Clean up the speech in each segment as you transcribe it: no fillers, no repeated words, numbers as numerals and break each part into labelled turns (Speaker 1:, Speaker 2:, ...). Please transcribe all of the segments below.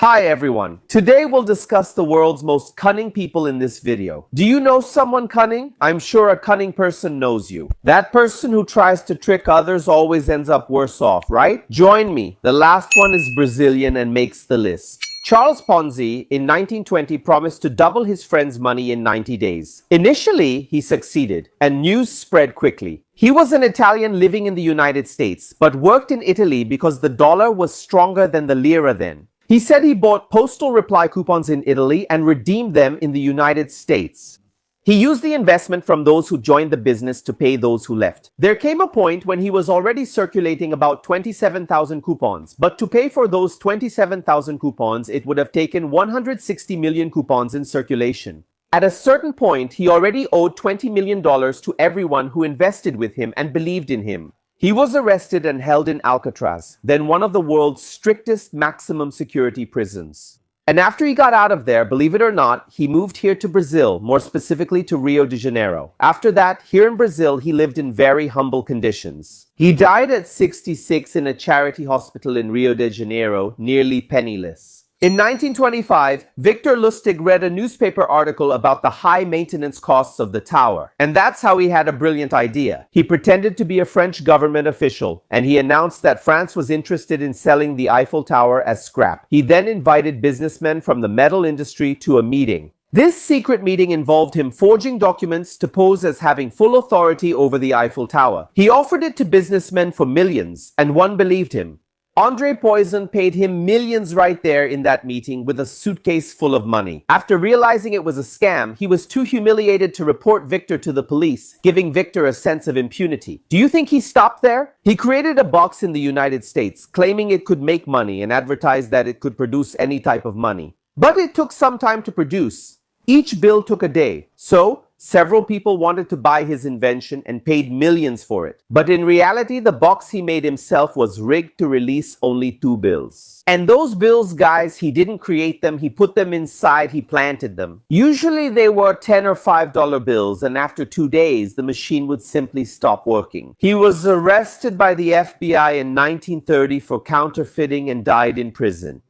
Speaker 1: Hi everyone. Today we'll discuss the world's most cunning people in this video. Do you know someone cunning? I'm sure a cunning person knows you. That person who tries to trick others always ends up worse off, right? Join me. The last one is Brazilian and makes the list. Charles Ponzi in 1920 promised to double his friend's money in 90 days. Initially, he succeeded, and news spread quickly. He was an Italian living in the United States, but worked in Italy because the dollar was stronger than the lira then. He said he bought postal reply coupons in Italy and redeemed them in the United States. He used the investment from those who joined the business to pay those who left. There came a point when he was already circulating about 27,000 coupons, but to pay for those 27,000 coupons, it would have taken 160 million coupons in circulation. At a certain point, he already owed $20 million to everyone who invested with him and believed in him. He was arrested and held in Alcatraz, then one of the world's strictest maximum security prisons. And after he got out of there, believe it or not, he moved here to Brazil, more specifically to Rio de Janeiro. After that, here in Brazil, he lived in very humble conditions. He died at 66 in a charity hospital in Rio de Janeiro, nearly penniless. In 1925, Viktor Lustig read a newspaper article about the high maintenance costs of the tower. And that's how he had a brilliant idea. He pretended to be a French government official, and he announced that France was interested in selling the Eiffel Tower as scrap. He then invited businessmen from the metal industry to a meeting. This secret meeting involved him forging documents to pose as having full authority over the Eiffel Tower. He offered it to businessmen for millions, and one believed him. Andre Poisson paid him millions right there in that meeting with a suitcase full of money. After realizing it was a scam, he was too humiliated to report Viktor to the police, giving Viktor a sense of impunity. Do you think he stopped there? He created a box in the United States, claiming it could make money and advertised that it could produce any type of money. But it took some time to produce. Each bill took a day. So, several people wanted to buy his invention and paid millions for it. But in reality, the box he made himself was rigged to release only 2 bills. And those bills, guys, he didn't create them, he put them inside, he planted them. Usually they were $10 or $5 bills, and after 2 days, the machine would simply stop working. He was arrested by the FBI in 1930 for counterfeiting and died in prison.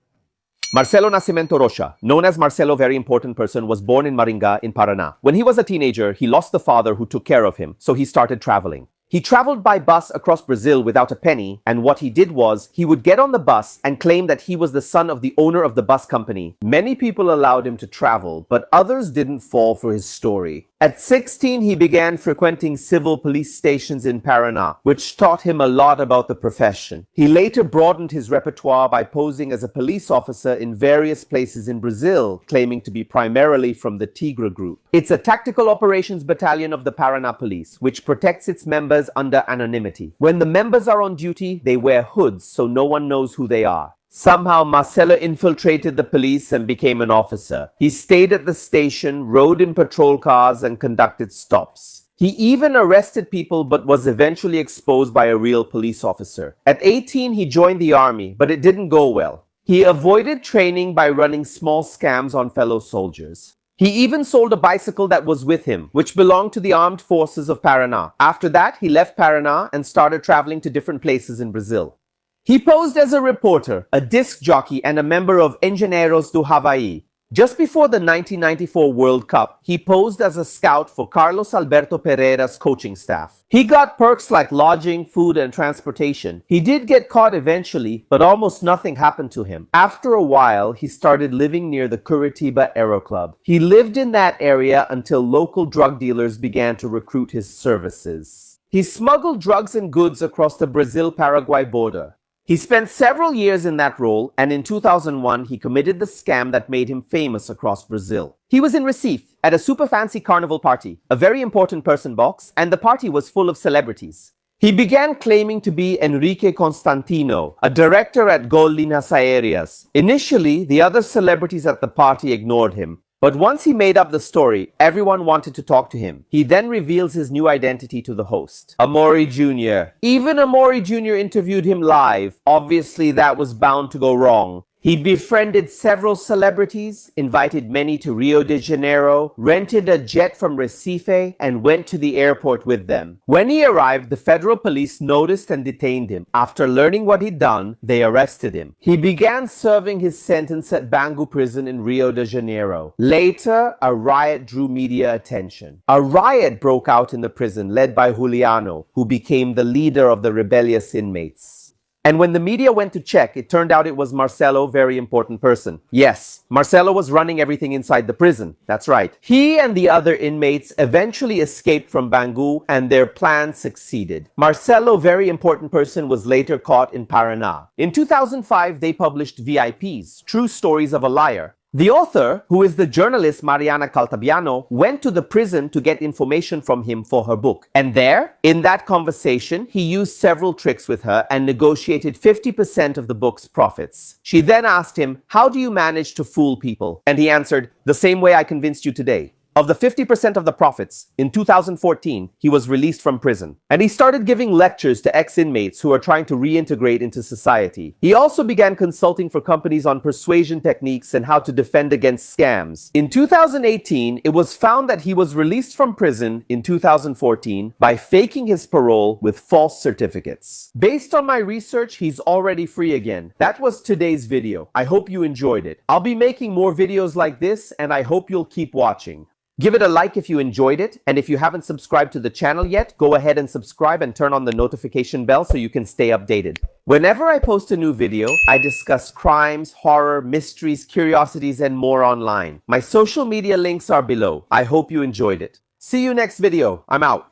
Speaker 1: Marcelo Nascimento Rocha, known as Marcelo, very important person, was born in Maringá in Paraná. When he was a teenager, he lost the father who took care of him, so he started traveling. He traveled by bus across Brazil without a penny, and what he did was, he would get on the bus and claim that he was the son of the owner of the bus company. Many people allowed him to travel, but others didn't fall for his story. At 16, he began frequenting civil police stations in Paraná, which taught him a lot about the profession. He later broadened his repertoire by posing as a police officer in various places in Brazil, claiming to be primarily from the Tigre group. It's a tactical operations battalion of the Paraná police, which protects its members under anonymity. When the members are on duty, they wear hoods so no one knows who they are. Somehow, Marcelo infiltrated the police and became an officer. He stayed at the station, rode in patrol cars, and conducted stops. He even arrested people but was eventually exposed by a real police officer. At 18, he joined the army, but it didn't go well. He avoided training by running small scams on fellow soldiers. He even sold a bicycle that was with him, which belonged to the armed forces of Paraná. After that, he left Paraná and started traveling to different places in Brazil. He posed as a reporter, a disc jockey, and a member of Engenheiros do Havaí. Just before the 1994 World Cup, he posed as a scout for Carlos Alberto Pereira's coaching staff. He got perks like lodging, food, and transportation. He did get caught eventually, but almost nothing happened to him. After a while, he started living near the Curitiba Aero Club. He lived in that area until local drug dealers began to recruit his services. He smuggled drugs and goods across the Brazil-Paraguay border. He spent several years in that role, and in 2001, he committed the scam that made him famous across Brazil. He was in Recife at a super fancy carnival party, a very important person box, and the party was full of celebrities. He began claiming to be Enrique Constantino, a director at Gol Linhas Aéreas. Initially, the other celebrities at the party ignored him. But once he made up the story, everyone wanted to talk to him. He then reveals his new identity to the host, Amaury Jr. Even Amaury Jr. interviewed him live. Obviously, that was bound to go wrong. He befriended several celebrities, invited many to Rio de Janeiro, rented a jet from Recife, and went to the airport with them. When he arrived, the federal police noticed and detained him. After learning what he'd done, they arrested him. He began serving his sentence at Bangu prison in Rio de Janeiro. Later, a riot drew media attention. A riot broke out in the prison led by Juliano, who became the leader of the rebellious inmates. And when the media went to check, it turned out it was Marcelo, very important person. Yes, Marcelo was running everything inside the prison. That's right. He and the other inmates eventually escaped from Bangu and their plan succeeded. Marcelo, very important person, was later caught in Paraná. In 2005, they published VIPs, True Stories of a Liar. The author, who is the journalist Mariana Caltabiano, went to the prison to get information from him for her book. And there, in that conversation, he used several tricks with her and negotiated 50% of the book's profits. She then asked him, "How do you manage to fool people?" And he answered, "The same way I convinced you today." Of the 50% of the profits, in 2014, he was released from prison. And he started giving lectures to ex-inmates who are trying to reintegrate into society. He also began consulting for companies on persuasion techniques and how to defend against scams. In 2018, it was found that he was released from prison in 2014 by faking his parole with false certificates. Based on my research, he's already free again. That was today's video. I hope you enjoyed it. I'll be making more videos like this, and I hope you'll keep watching. Give it a like if you enjoyed it, and if you haven't subscribed to the channel yet, go ahead and subscribe and turn on the notification bell so you can stay updated. Whenever I post a new video, I discuss crimes, horror, mysteries, curiosities, and more online. My social media links are below. I hope you enjoyed it. See you next video. I'm out.